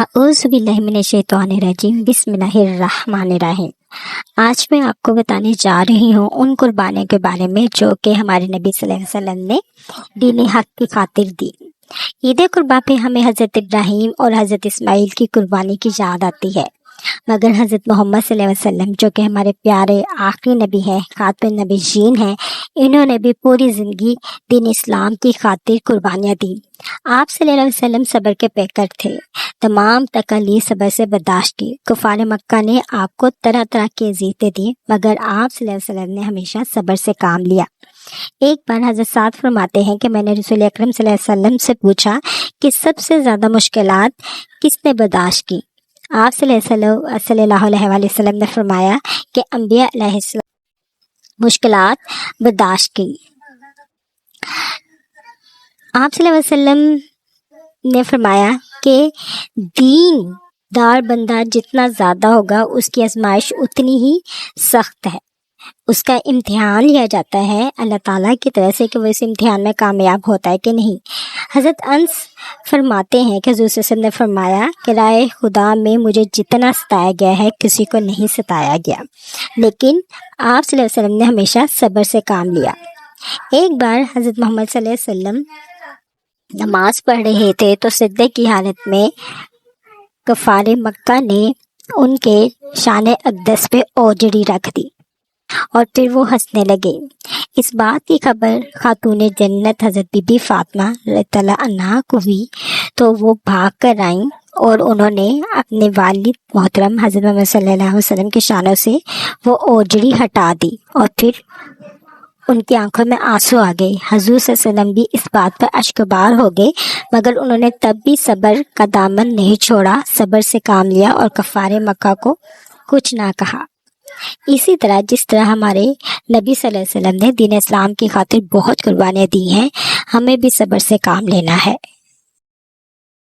اعوذ باللہ من الشیطان الرجیم، بسم اللہ الرحمن الرحیم۔ آج میں آپ کو بتانے جا رہی ہوں ان قربانیوں کے بارے میں جو کہ ہمارے نبی صلی اللہ علیہ وسلم نے دین حق کی خاطر دی۔ عید قربان پہ ہمیں حضرت ابراہیم اور حضرت اسماعیل کی قربانی کی یاد آتی ہے، مگر حضرت محمد صلی اللہ علیہ وسلم جو کہ ہمارے پیارے آخری نبی ہیں، خاتم نبیین ہیں، انہوں نے بھی پوری زندگی دین اسلام کی خاطر قربانیاں دی۔ آپ صلی اللہ علیہ وسلم صبر کے پیکر تھے، تمام تکالیف صبر سے برداشت کی۔ کفار مکہ نے آپ کو طرح طرح کی اذیتیں دی، مگر آپ صلی اللہ علیہ وسلم نے ہمیشہ صبر سے کام لیا۔ ایک بار حضرت سعد فرماتے ہیں کہ میں نے رسول اکرم صلی اللہ علیہ وسلم سے پوچھا کہ سب سے زیادہ مشکلات کس نے برداشت کی؟ آپ صلی اللہ علیہ وسلم نے فرمایا کہ انبیاء علیہ السلام مشکلات برداشت کی۔ آپ صلی اللہ علیہ وسلم نے فرمایا کہ دین دار بندہ جتنا زیادہ ہوگا اس کی آزمائش اتنی ہی سخت ہے، اس کا امتحان لیا جاتا ہے اللہ تعالیٰ کی طرف سے کہ وہ اس امتحان میں کامیاب ہوتا ہے کہ نہیں۔ حضرت انس فرماتے ہیں کہ حضور صلی اللہ علیہ وسلم نے فرمایا کہ راہ خدا میں مجھے جتنا ستایا گیا ہے کسی کو نہیں ستایا گیا، لیکن آپ صلی اللہ علیہ وسلم نے ہمیشہ صبر سے کام لیا۔ ایک بار حضرت محمد صلی اللہ علیہ وسلم نماز پڑھ رہے تھے تو سجدے کی حالت میں کفار مکہ نے ان کے شان اقدس پہ اوجڑی رکھ دی اور پھر وہ ہنسنے لگے۔ اس بات کی خبر خاتون جنت حضرت بی بی فاطمہ رضی اللہ عنہا کو ہوئی تو وہ بھاگ کر آئیں اور انہوں نے اپنے والد محترم حضرت محمد صلی اللہ علیہ وسلم کے شانوں سے وہ اوجڑی ہٹا دی اور پھر ان کی آنکھوں میں آنسو آ گئے۔ حضور صلی اللہ علیہ وسلم بھی اس بات پر اشکبار ہو گئے، مگر انہوں نے تب بھی صبر کا دامن نہیں چھوڑا، صبر سے کام لیا اور کفار مکہ کو کچھ نہ کہا۔ اسی طرح جس طرح ہمارے نبی صلی اللہ علیہ وسلم نے دین اسلام کی خاطر بہت قربانیاں دی ہیں، ہمیں بھی صبر سے کام لینا ہے۔